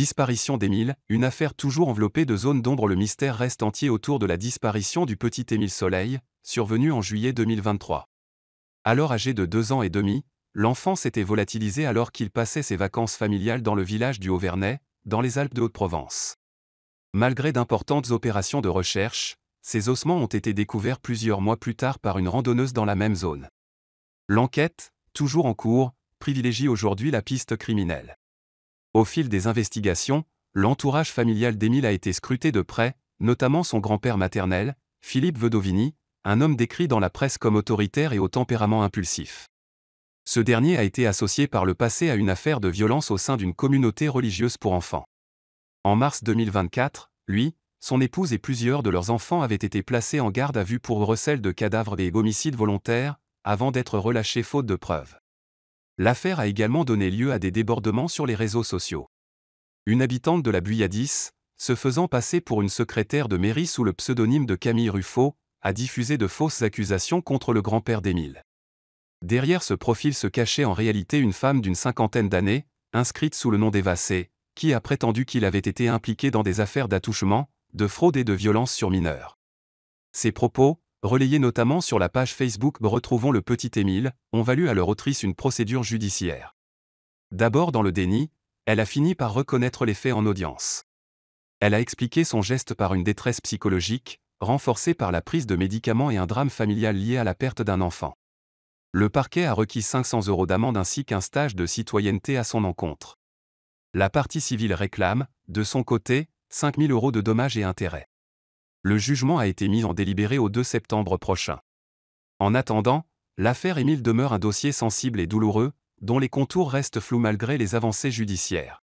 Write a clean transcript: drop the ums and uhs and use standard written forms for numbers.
Disparition d'Émile, une affaire toujours enveloppée de zones d'ombre. Le mystère reste entier autour de la disparition du petit Émile Soleil, survenu en juillet 2023. Alors âgé de 2 ans et demi, l'enfant s'était volatilisé alors qu'il passait ses vacances familiales dans le village du Haut-Vernay, dans les Alpes de Haute-Provence. Malgré d'importantes opérations de recherche, ses ossements ont été découverts plusieurs mois plus tard par une randonneuse dans la même zone. L'enquête, toujours en cours, privilégie aujourd'hui la piste criminelle. Au fil des investigations, l'entourage familial d'Émile a été scruté de près, notamment son grand-père maternel, Philippe Vedovini, un homme décrit dans la presse comme autoritaire et au tempérament impulsif. Ce dernier a été associé par le passé à une affaire de violence au sein d'une communauté religieuse pour enfants. En mars 2024, lui, son épouse et plusieurs de leurs enfants avaient été placés en garde à vue pour recel de cadavres et homicide volontaire, avant d'être relâchés faute de preuves. L'affaire a également donné lieu à des débordements sur les réseaux sociaux. Une habitante de la Buyadis, se faisant passer pour une secrétaire de mairie sous le pseudonyme de Camille Ruffo, a diffusé de fausses accusations contre le grand-père d'Émile. Derrière ce profil se cachait en réalité une femme d'une cinquantaine d'années, inscrite sous le nom d'Eva C., qui a prétendu qu'il avait été impliqué dans des affaires d'attouchement, de fraude et de violence sur mineurs. Ces propos, relayés notamment sur la page Facebook Retrouvons le petit Émile, ont valu à leur autrice une procédure judiciaire. D'abord dans le déni, elle a fini par reconnaître les faits en audience. Elle a expliqué son geste par une détresse psychologique, renforcée par la prise de médicaments et un drame familial lié à la perte d'un enfant. Le parquet a requis 500 € d'amende ainsi qu'un stage de citoyenneté à son encontre. La partie civile réclame, de son côté, 5 000 € de dommages et intérêts. Le jugement a été mis en délibéré au 2 septembre prochain. En attendant, l'affaire Émile demeure un dossier sensible et douloureux, dont les contours restent flous malgré les avancées judiciaires.